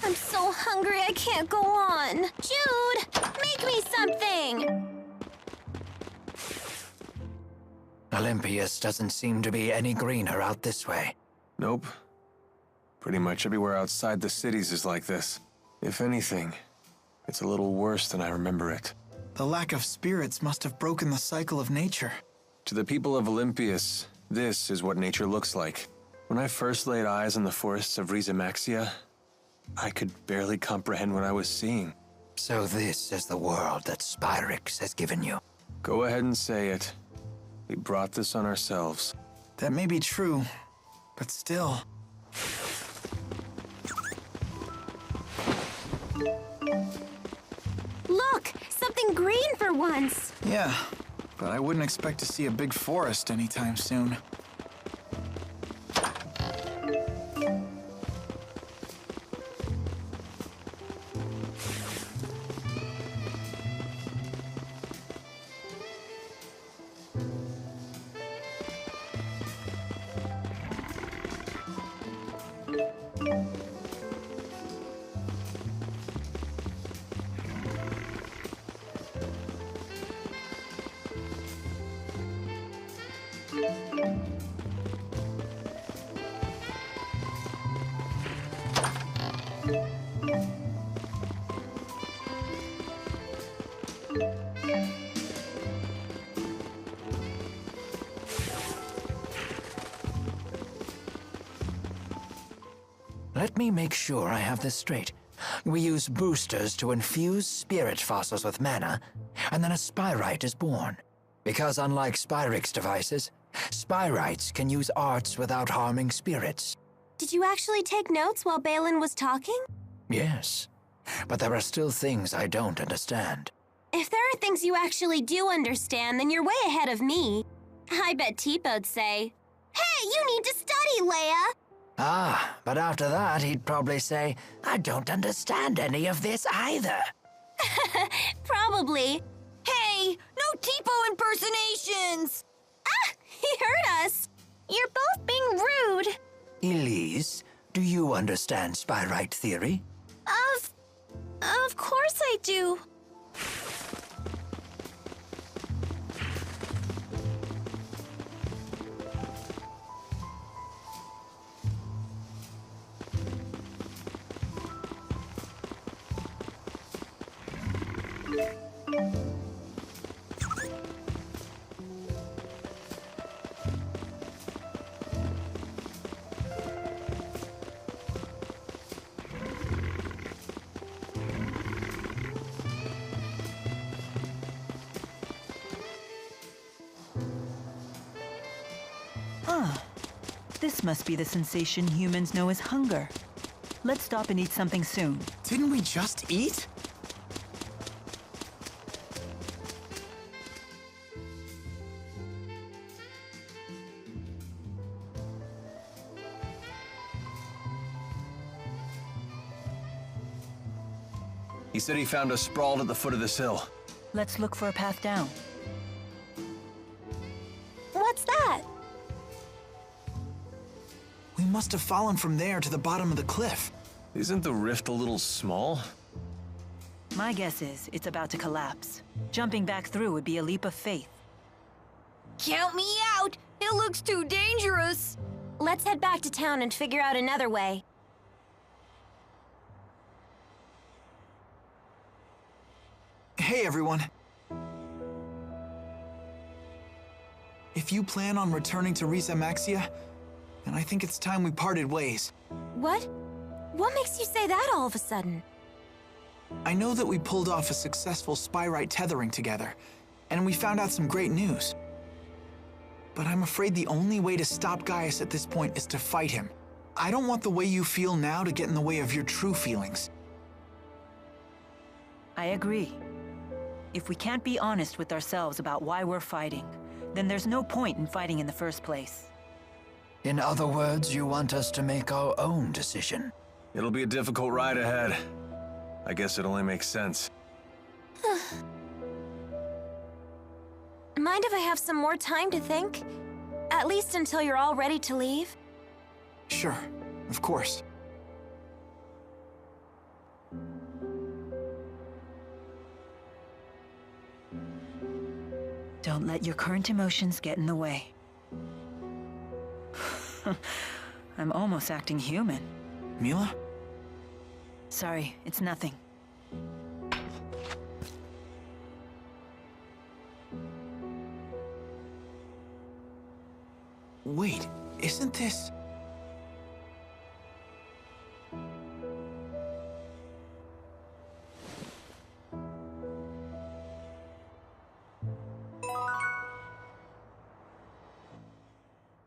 I'm so hungry I can't go on. Jude, make me something! Olympias doesn't seem to be any greener out this way. Nope. Pretty much everywhere outside the cities is like this. If anything, it's a little worse than I remember it. The lack of spirits must have broken the cycle of nature. To the people of Olympias, this is what nature looks like. When I first laid eyes on the forests of Riez Maxia, I could barely comprehend what I was seeing. So this is the world that Spyrix has given you. Go ahead and say it. We brought this on ourselves. That may be true, but still. Look! Something green for once! Yeah, but I wouldn't expect to see a big forest anytime soon. Let me make sure I have this straight. We use boosters to infuse spirit fossils with mana, and then a spyrite is born. Because unlike Spyrix devices, spyrites can use arts without harming spirits. Did you actually take notes while Balan was talking? Yes, but there are still things I don't understand. If there are things you actually do understand, then you're way ahead of me. I bet Teepo'd say, "Hey, you need to study, Leia!" Ah, but after that he'd probably say, "I don't understand any of this either." Probably. Hey, no Teepo impersonations! Ah, he heard us! You're both being rude. Elise, do you understand spyrite theory? Of course I do. This must be the sensation humans know as hunger. Let's stop and eat something soon. Didn't we just eat? He said he found us sprawled at the foot of this hill. Let's look for a path down. What's that? We must have fallen from there to the bottom of the cliff. Isn't the rift a little small? My guess is it's about to collapse. Jumping back through would be a leap of faith. Count me out! It looks too dangerous! Let's head back to town and figure out another way. Hey, everyone. If you plan on returning to Riez Maxia, then I think it's time we parted ways. What? What makes you say that all of a sudden? I know that we pulled off a successful spyrite tethering together, and we found out some great news. But I'm afraid the only way to stop Gaius at this point is to fight him. I don't want the way you feel now to get in the way of your true feelings. I agree. If we can't be honest with ourselves about why we're fighting, then there's no point in fighting in the first place. In other words, you want us to make our own decision. It'll be a difficult ride ahead. I guess it only makes sense. Mind if I have some more time to think? At least until you're all ready to leave? Sure, of course. Don't let your current emotions get in the way. I'm almost acting human. Mila? Sorry, it's nothing. Wait, isn't this...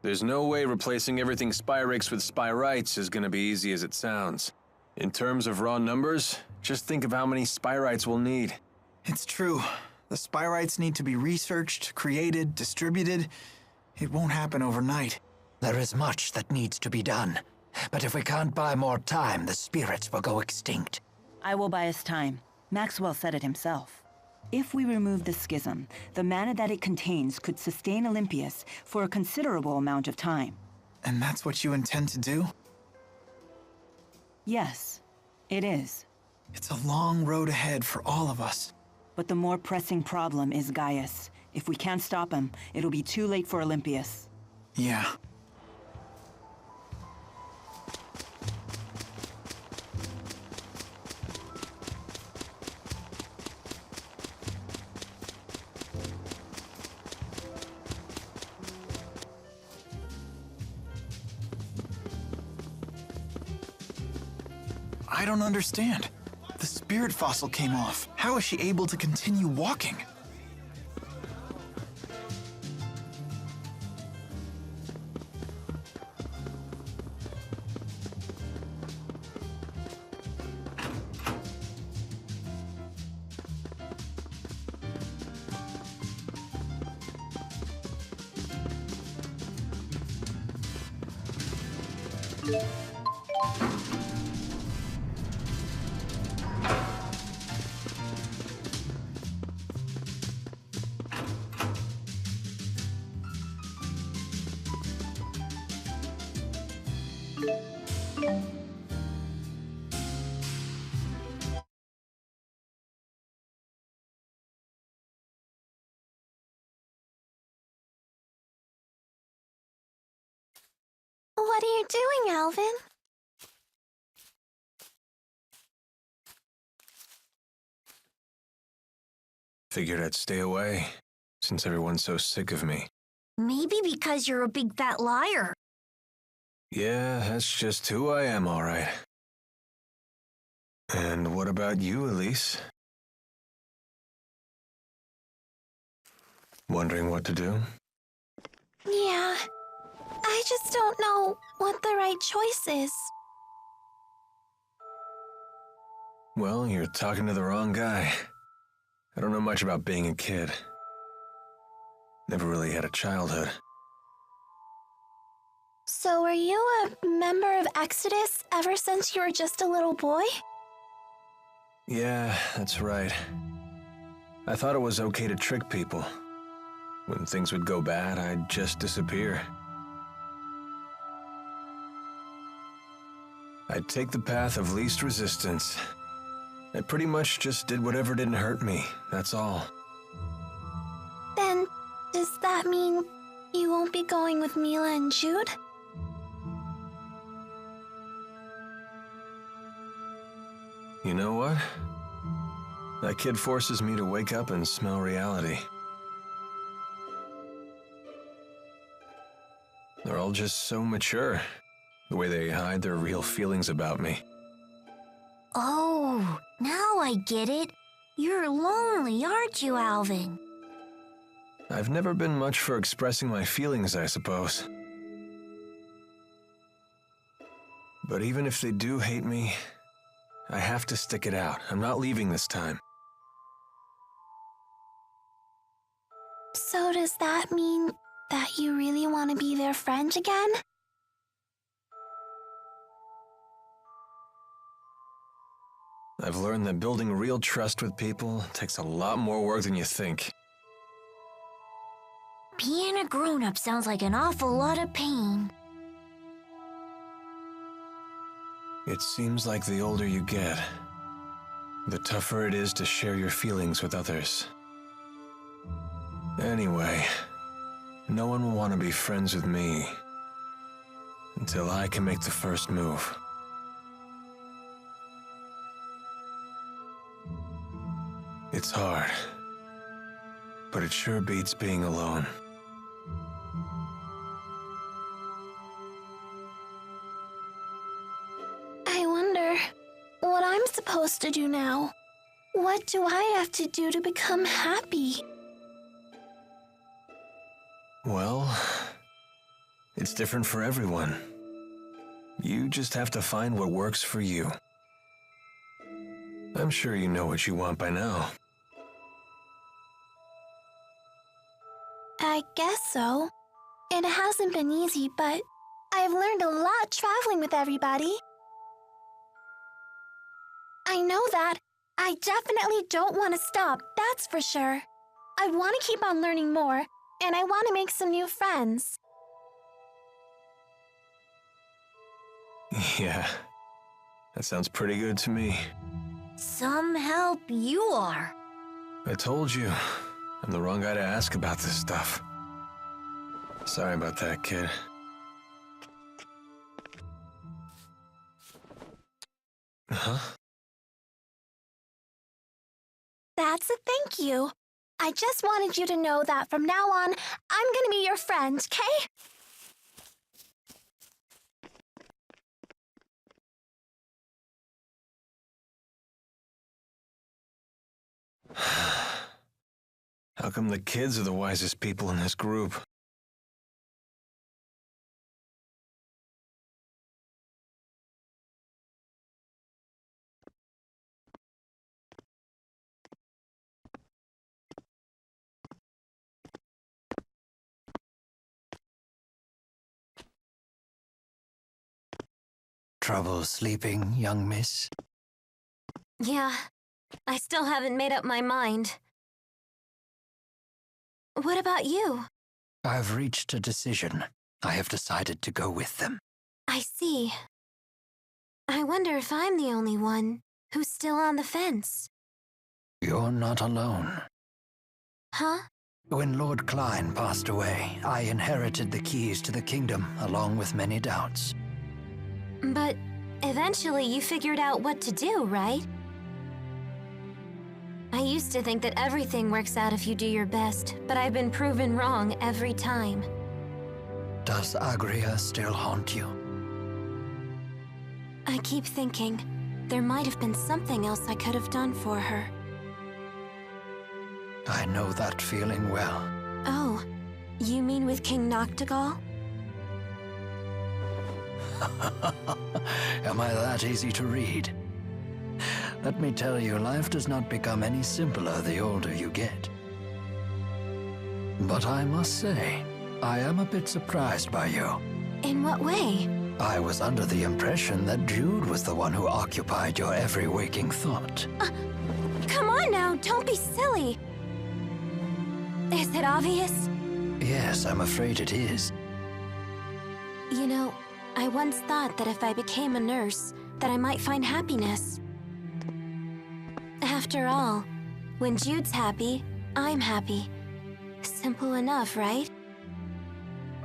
There's no way replacing everything Spyrix with Spyrites is gonna be easy as it sounds. In terms of raw numbers, just think of how many Spyrites we'll need. It's true. The Spyrites need to be researched, created, distributed. It won't happen overnight. There is much that needs to be done. But if we can't buy more time, the spirits will go extinct. I will buy us time. Maxwell said it himself. If we remove the schism, the mana that it contains could sustain Olympius for a considerable amount of time. And that's what you intend to do? Yes, it is. It's a long road ahead for all of us. But the more pressing problem is Gaius. If we can't stop him, it'll be too late for Olympius. Yeah. I don't understand. The spirit fossil came off. How is she able to continue walking? What are you doing, Alvin? Figured I'd stay away, since everyone's so sick of me. Maybe because you're a big fat liar. Yeah, that's just who I am, all right. And what about you, Elise? Wondering what to do? Yeah. I just don't know what the right choice is. Well, you're talking to the wrong guy. I don't know much about being a kid. Never really had a childhood. So were you a member of Exodus ever since you were just a little boy? Yeah, that's right. I thought it was okay to trick people. When things would go bad, I'd just disappear. I'd take the path of least resistance. I pretty much just did whatever didn't hurt me, that's all. Then, does that mean you won't be going with Mila and Jude? You know what? That kid forces me to wake up and smell reality. They're all just so mature, the way they hide their real feelings about me. Oh, now I get it. You're lonely, aren't you, Alvin? I've never been much for expressing my feelings, I suppose. But even if they do hate me, I have to stick it out. I'm not leaving this time. So does that mean that you really want to be their friend again? I've learned that building real trust with people takes a lot more work than you think. Being a grown-up sounds like an awful lot of pain. It seems like the older you get, the tougher it is to share your feelings with others. Anyway, no one will want to be friends with me until I can make the first move. It's hard, but it sure beats being alone. I wonder what I'm supposed to do now. What do I have to do to become happy? Well, it's different for everyone. You just have to find what works for you. I'm sure you know what you want by now. I guess so. It hasn't been easy, but I've learned a lot traveling with everybody. I know that. I definitely don't want to stop, that's for sure. I want to keep on learning more, and I want to make some new friends. Yeah, that sounds pretty good to me. Some help you are. I told you, I'm the wrong guy to ask about this stuff. Sorry about that, kid. Huh? That's a thank you. I just wanted you to know that from now on, I'm gonna be your friend, okay? How come the kids are the wisest people in this group? Trouble sleeping, young miss? Yeah, I still haven't made up my mind. What about you? I've reached a decision. I have decided to go with them. I see. I wonder if I'm the only one who's still on the fence. You're not alone. Huh? When Lord Klein passed away, I inherited the keys to the kingdom, along with many doubts. But eventually you figured out what to do, right? I used to think that everything works out if you do your best, but I've been proven wrong every time. Does Agria still haunt you? I keep thinking there might have been something else I could have done for her. I know that feeling well. Oh, you mean with King Noctigal? Am I that easy to read? Let me tell you, life does not become any simpler the older you get. But I must say, I am a bit surprised by you. In what way? I was under the impression that Jude was the one who occupied your every waking thought. Come on now, don't be silly. Is it obvious? Yes, I'm afraid it is. You know, I once thought that if I became a nurse, that I might find happiness. After all, when Jude's happy, I'm happy. Simple enough, right?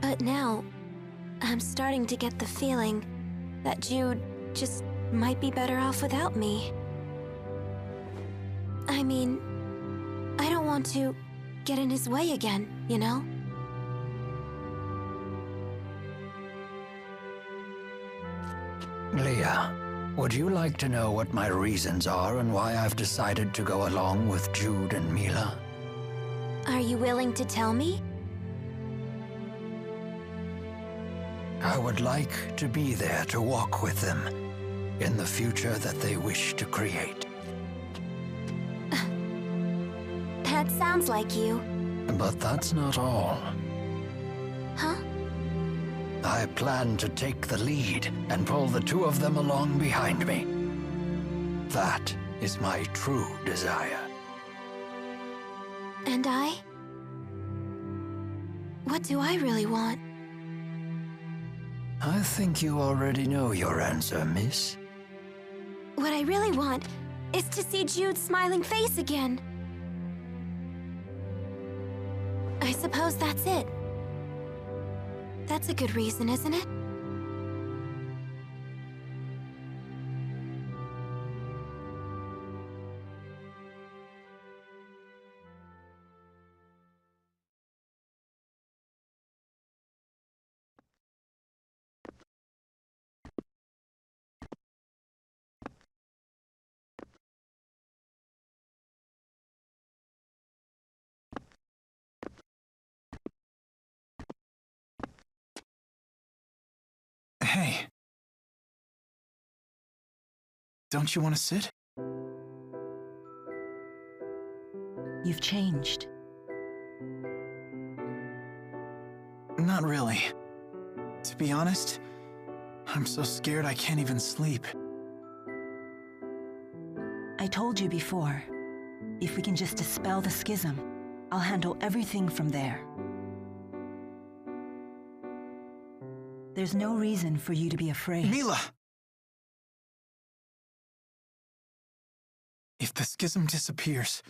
But now, I'm starting to get the feeling that Jude just might be better off without me. I mean, I don't want to get in his way again, you know? Leah, would you like to know what my reasons are and why I've decided to go along with Jude and Mila? Are you willing to tell me? I would like to be there to walk with them in the future that they wish to create. That sounds like you. But that's not all. Huh? I plan to take the lead and pull the two of them along behind me. That is my true desire. And I? What do I really want? I think you already know your answer, miss. What I really want is to see Jude's smiling face again. suppose that's it. That's a good reason, isn't it? Hey. Don't you want to sit? You've changed. Not really. To be honest, I'm so scared I can't even sleep. I told you before, if we can just dispel the schism, I'll handle everything from there. There's no reason for you to be afraid. Mila! If the schism disappears,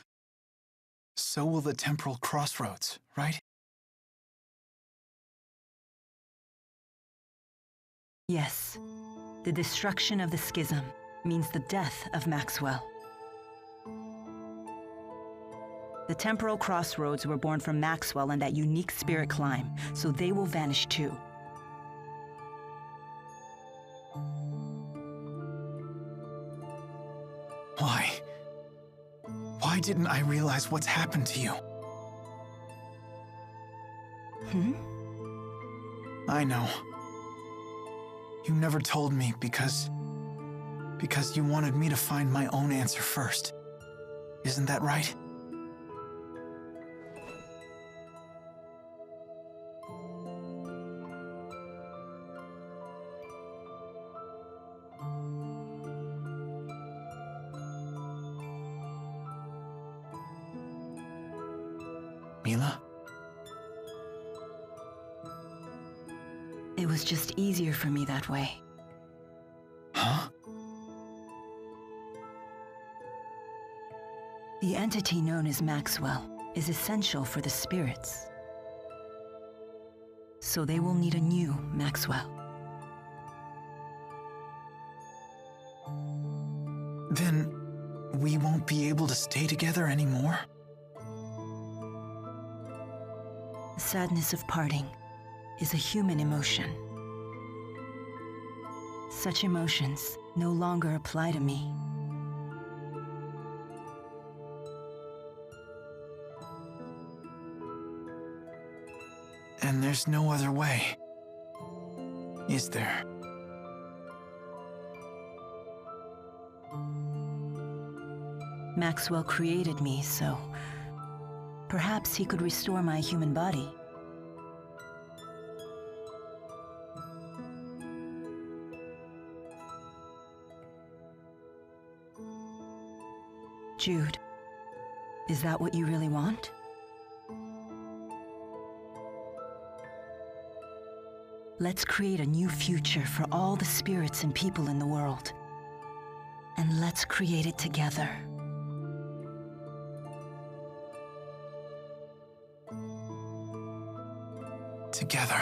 so will the temporal crossroads, right? Yes. The destruction of the schism means the death of Maxwell. The temporal crossroads were born from Maxwell and that unique spirit climb, so they will vanish too. Why? Why didn't I realize what's happened to you? I know. You never told me because you wanted me to find my own answer first. Isn't that right? Mila? It was just easier for me that way. Huh? The entity known as Maxwell is essential for the spirits. So they will need a new Maxwell. Then we won't be able to stay together anymore? The sadness of parting is a human emotion. Such emotions no longer apply to me. And there's no other way, is there? Maxwell created me, so perhaps he could restore my human body. Jude, is that what you really want? Let's create a new future for all the spirits and people in the world. And let's create it together. Together.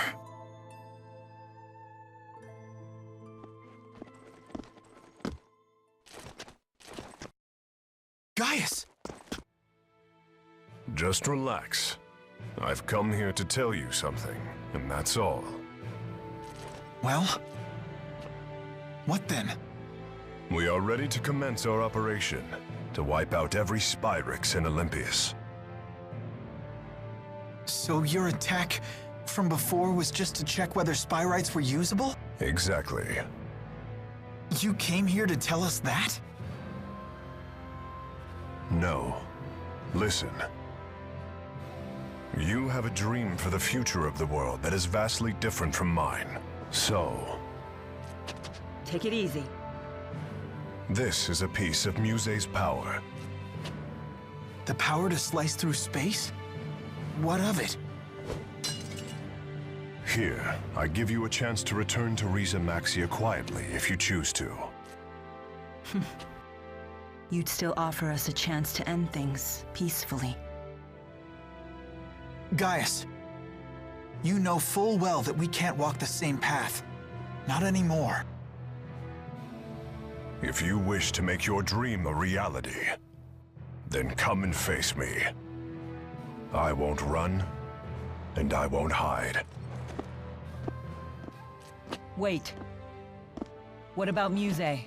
Gaius! Just relax. I've come here to tell you something, and that's all. Well, what then? We are ready to commence our operation, to wipe out every Spyrix in Olympias. So your attack from before was just to check whether Spyrites were usable? Exactly. You came here to tell us that? No. Listen. You have a dream for the future of the world that is vastly different from mine. So... Take it easy. this is a piece of Muse's power. The power to slice through space? What of it? Here, I give you a chance to return to Riez Maxia quietly if you choose to. You'd still offer us a chance to end things peacefully. Gaius, You know full well that we can't walk the same path. Not anymore. If you wish to make your dream a reality, then come and face me. I won't run, and I won't hide. Wait. What about Muse?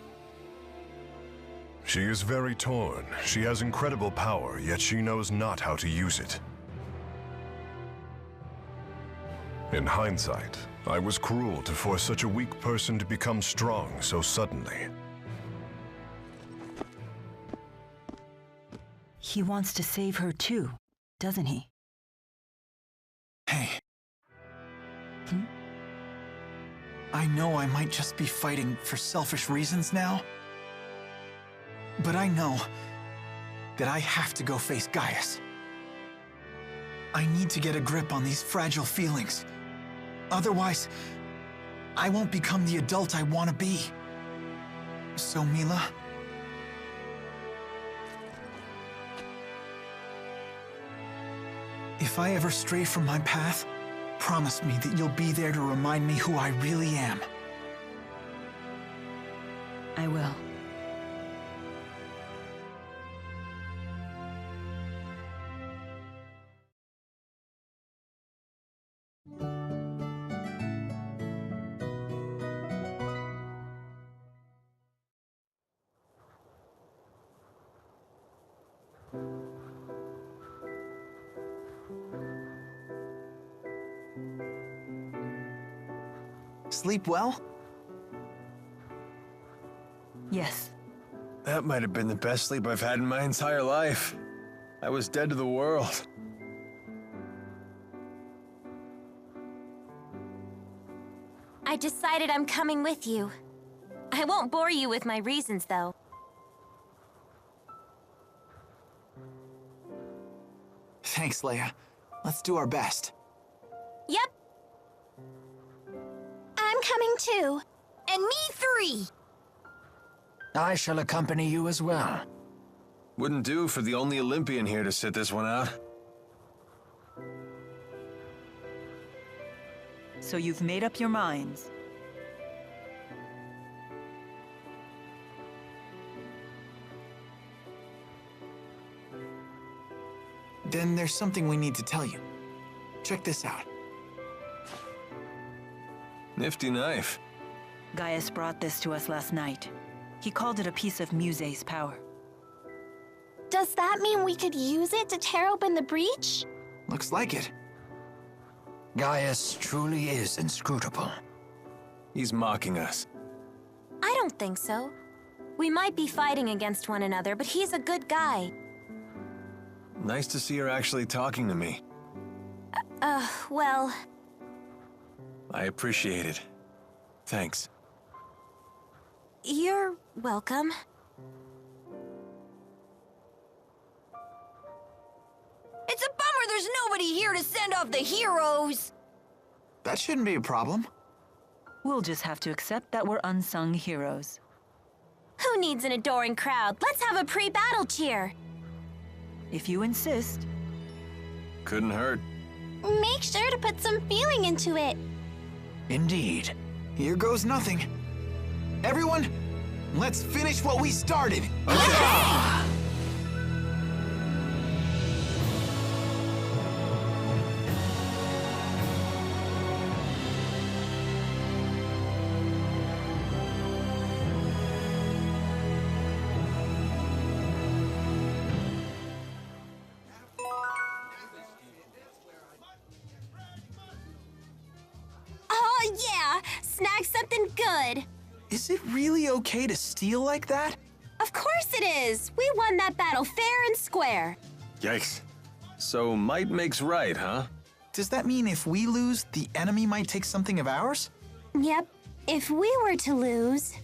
She is very torn. She has incredible power, yet she knows not how to use it. In hindsight, I was cruel to force such a weak person to become strong so suddenly. He wants to save her too, doesn't he? Hey. I know I might just be fighting for selfish reasons now, but I know that I have to go face Gaius. I need to get a grip on these fragile feelings. Otherwise, I won't become the adult I want to be. So, Mila, if I ever stray from my path, promise me that you'll be there to remind me who I really am. I will. Sleep well? Yes. That might have been the best sleep I've had in my entire life. I was dead to the world. I decided I'm coming with you. I won't bore you with my reasons, though. Thanks, Leia. Let's do our best. Yep. I'm coming too. And me 3. I shall accompany you as well. Wouldn't do for the only Olympian here to sit this one out. So you've made up your minds. Then there's something we need to tell you. Check this out. Nifty knife. Gaius brought this to us last night. He called it a piece of Muse's power. Does that mean we could use it to tear open the breach? Looks like it. Gaius truly is inscrutable. He's mocking us. I don't think so. We might be fighting against one another, but he's a good guy. Nice to see her actually talking to me. Well... I appreciate it. Thanks. You're welcome. It's a bummer there's nobody here to send off the heroes! That shouldn't be a problem. We'll just have to accept that we're unsung heroes. Who needs an adoring crowd? Let's have a pre-battle cheer. If you insist. Couldn't hurt. Make sure to put some feeling into it. Indeed. Here goes nothing. Everyone, let's finish what we started. Oh, yeah! Snag something good! Is it really okay to steal like that? Of course it is! We won that battle fair and square! Yikes. So might makes right, huh? Does that mean if we lose, the enemy might take something of ours? Yep. If we were to lose,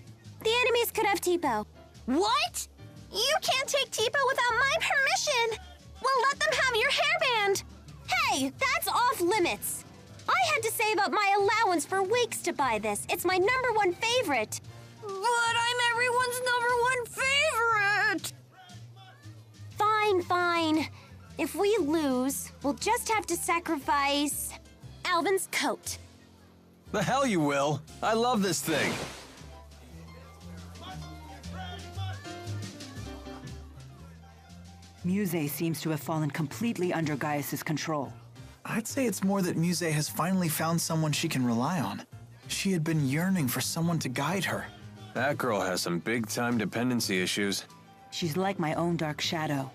the enemies could have Tipo. What? You can't take Tipo without my permission! Well, let them have your hairband! Hey, that's off limits! I had to save up my allowance for weeks to buy this. It's my #1 favorite. But I'm everyone's #1 favorite! Fine, fine. If we lose, we'll just have to sacrifice Alvin's coat. The hell you will! I love this thing! Muse seems to have fallen completely under Gaius's control. I'd say it's more that Muse has finally found someone she can rely on. She had been yearning for someone to guide her. That girl has some big-time dependency issues. She's like my own dark shadow.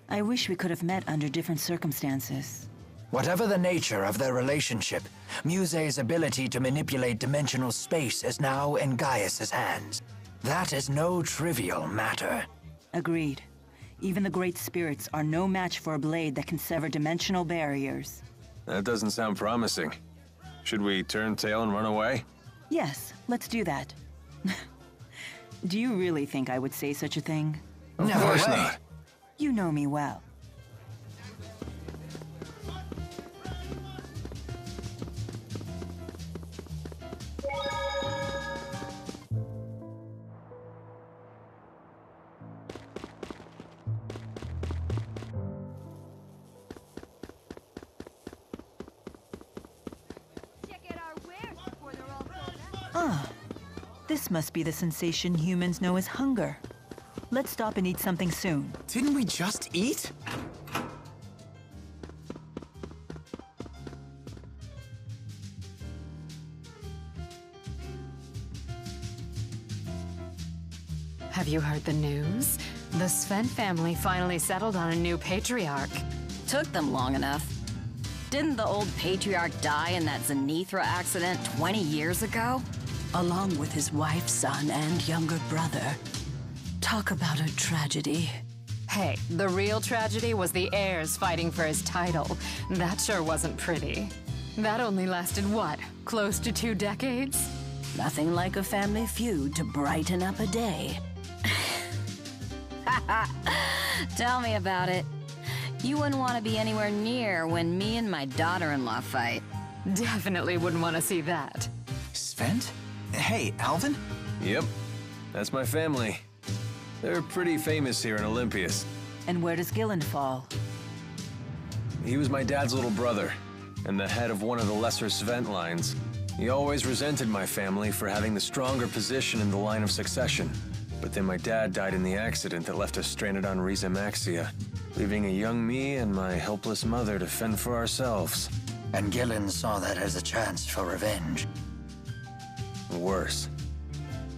I wish we could have met under different circumstances. Whatever the nature of their relationship, Muse's ability to manipulate dimensional space is now in Gaius's hands. That is no trivial matter. Agreed. Even the great spirits are no match for a blade that can sever dimensional barriers. That doesn't sound promising. Should we turn tail and run away? Yes, let's do that. Do you really think I would say such a thing? Of Never course way. not. You know me well. Ah, this must be the sensation humans know as hunger. Let's stop and eat something soon. Didn't we just eat? Have you heard the news? The Sven family finally settled on a new patriarch. Took them long enough. Didn't the old patriarch die in that Zenithra accident 20 years ago? Along with his wife, son, and younger brother. Talk about a tragedy. Hey, the real tragedy was the heirs fighting for his title. That sure wasn't pretty. That only lasted what? Close to 2 decades? Nothing like a family feud to brighten up a day. Tell me about it. You wouldn't want to be anywhere near when me and my daughter-in-law fight. Definitely wouldn't want to see that. Sven? Hey, Alvin? Yep, that's my family. They're pretty famous here in Olympias. And where does Gilland fall? He was my dad's little brother, and the head of one of the lesser Svent lines. He always resented my family for having the stronger position in the line of succession. But then my dad died in the accident that left us stranded on Riez Maxia, leaving a young me and my helpless mother to fend for ourselves. And Gillen saw that as a chance for revenge. Worse.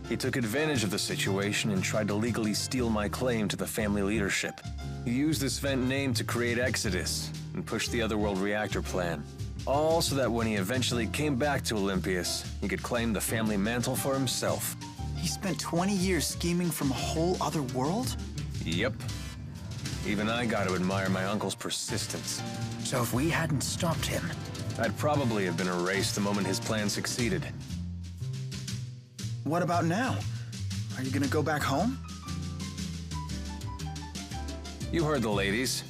He took advantage of the situation and tried to legally steal my claim to the family leadership. He used the Svent name to create Exodus and push the Otherworld reactor plan. All so that when he eventually came back to Olympias, he could claim the family mantle for himself. He spent 20 years scheming from a whole other world? Yep. Even I got to admire my uncle's persistence. So if we hadn't stopped him... I'd probably have been erased the moment his plan succeeded. What about now? Are you gonna go back home? You heard the ladies.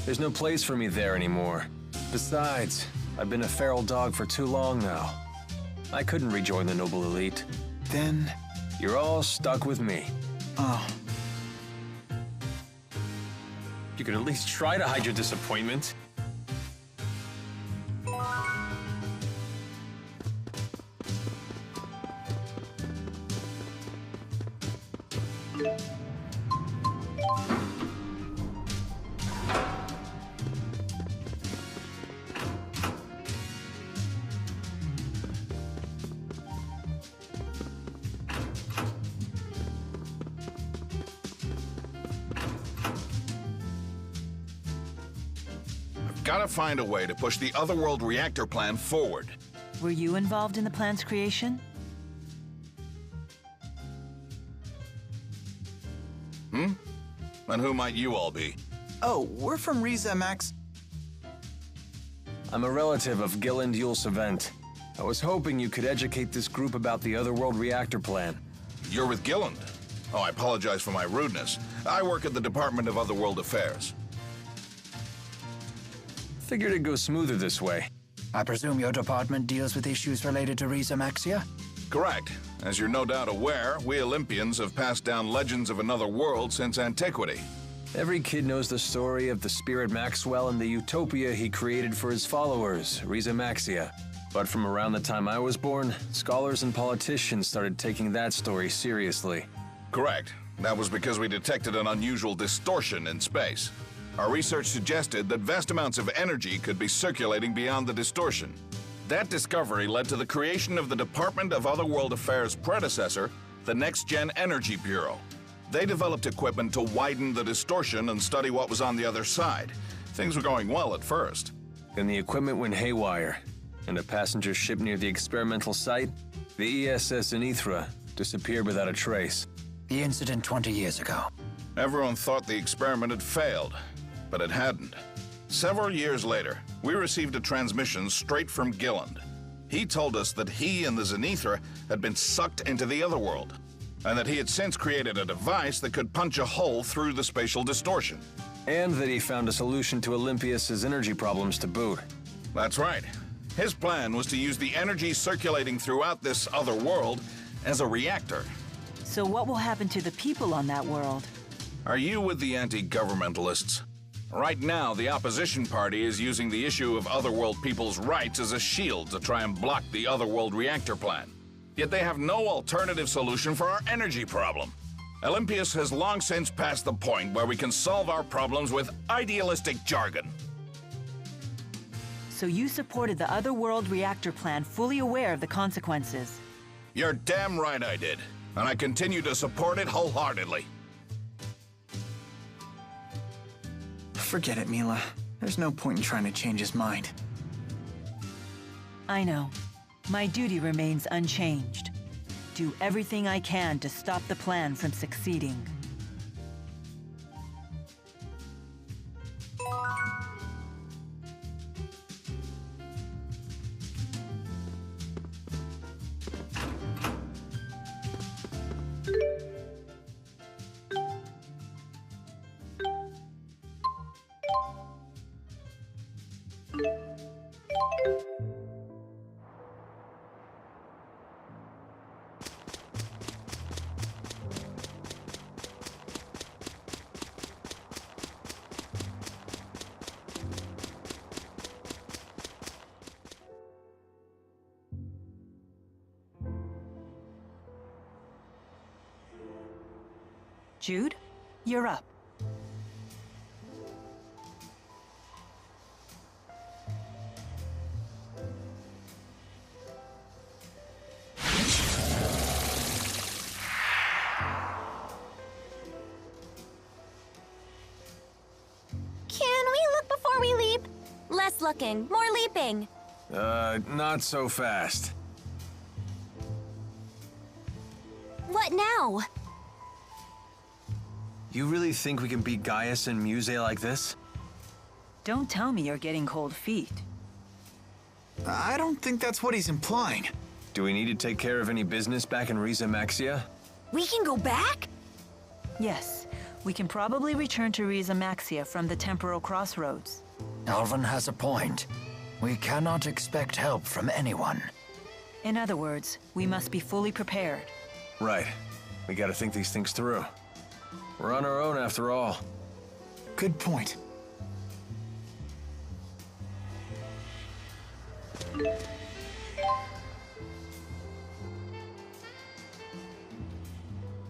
There's no place for me there anymore. Besides, I've been a feral dog for too long now. I couldn't rejoin the noble elite. Then... You're all stuck with me. Oh. You could at least try to hide your disappointment. Gotta find a way to push the Otherworld reactor plan forward. Were you involved in the plan's creation? And who might you all be? Oh, we're from Riez Max... I'm a relative of Gilland Yulsevent. I was hoping you could educate this group about the Otherworld reactor plan. You're with Gilland. Oh, I apologize for my rudeness. I work at the Department of Otherworld Affairs. Figured it'd go smoother this way. I presume your department deals with issues related to Riez Maxia? Correct. As you're no doubt aware, we Olympians have passed down legends of another world since antiquity. Every kid knows the story of the Spirit Maxwell and the utopia he created for his followers, Riez Maxia. But from around the time I was born, scholars and politicians started taking that story seriously. Correct. That was because we detected an unusual distortion in space. Our research suggested that vast amounts of energy could be circulating beyond the distortion. That discovery led to the creation of the Department of Otherworld Affairs' predecessor, the Next Gen Energy Bureau. They developed equipment to widen the distortion and study what was on the other side. Things were going well at first. Then the equipment went haywire, and a passenger ship near the experimental site, the ESS Zenithra, disappeared without a trace. The incident 20 years ago. Everyone thought the experiment had failed, but it hadn't. Several years later, we received a transmission straight from Gilland. He told us that he and the Zenithra had been sucked into the otherworld, and that he had since created a device that could punch a hole through the spatial distortion. And that he found a solution to Olympias's energy problems to boot. That's right. His plan was to use the energy circulating throughout this other world as a reactor. So what will happen to the people on that world? Are you with the anti-governmentalists? Right now, the opposition party is using the issue of otherworld people's rights as a shield to try and block the otherworld reactor plan. Yet they have no alternative solution for our energy problem. Olympias has long since passed the point where we can solve our problems with idealistic jargon. So you supported the otherworld reactor plan, fully aware of the consequences? You're damn right I did, and I continue to support it wholeheartedly. Forget it, Mila. There's no point in trying to change his mind. I know. My duty remains unchanged. Do everything I can to stop the plan from succeeding. Jude, you're up. Can we look before we leap? Less looking, more leaping. Not so fast. What now? You really think we can beat Gaius and Muse like this? Don't tell me you're getting cold feet. I don't think that's what he's implying. Do we need to take care of any business back in Riez Maxia? We can go back? Yes, we can probably return to Riez Maxia from the temporal crossroads. Alvin has a point. We cannot expect help from anyone. In other words, we must be fully prepared. Right. We gotta think these things through. We're on our own after all. Good point.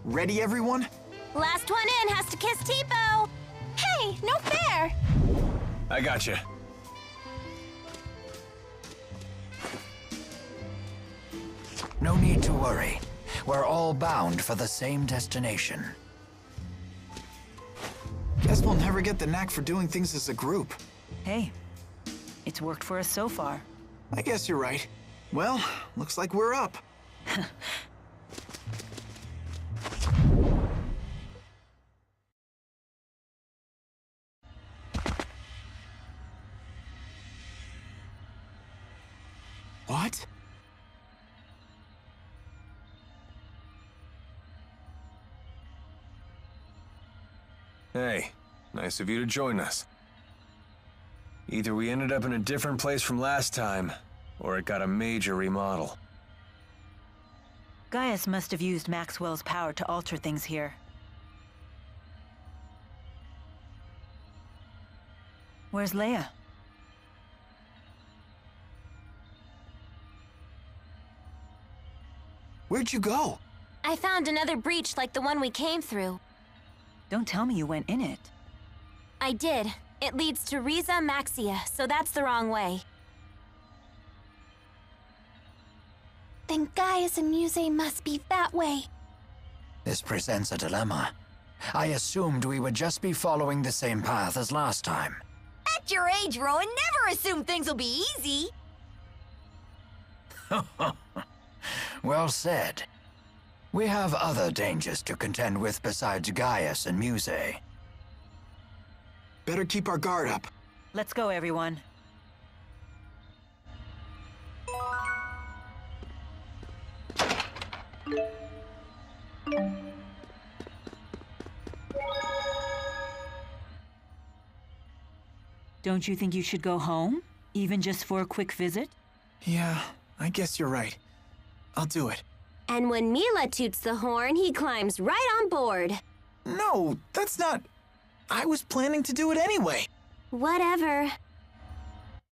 Ready, everyone? Last one in has to kiss Tipo. Hey, no fair. I gotcha. No need to worry. We're all bound for the same destination. Guess we'll never get the knack for doing things as a group. Hey, it's worked for us so far. I guess you're right. Well, looks like we're up. What? Hey, nice of you to join us. Either we ended up in a different place from last time, or it got a major remodel. Gaius must have used Maxwell's power to alter things here. Where's Leia? Where'd you go? I found another breach like the one we came through. Don't tell me you went in it. I did. It leads to Riez Maxia, so that's the wrong way. Then Gaius and Muse must be that way. This presents a dilemma. I assumed we would just be following the same path as last time. At your age, Rowan, never assume things will be easy. Well said. We have other dangers to contend with besides Gaius and Muse. Better keep our guard up. Let's go, everyone. Don't you think you should go home? Even just for a quick visit? Yeah, I guess you're right. I'll do it. And when Mila toots the horn, he climbs right on board. No, that's not... I was planning to do it anyway. Whatever.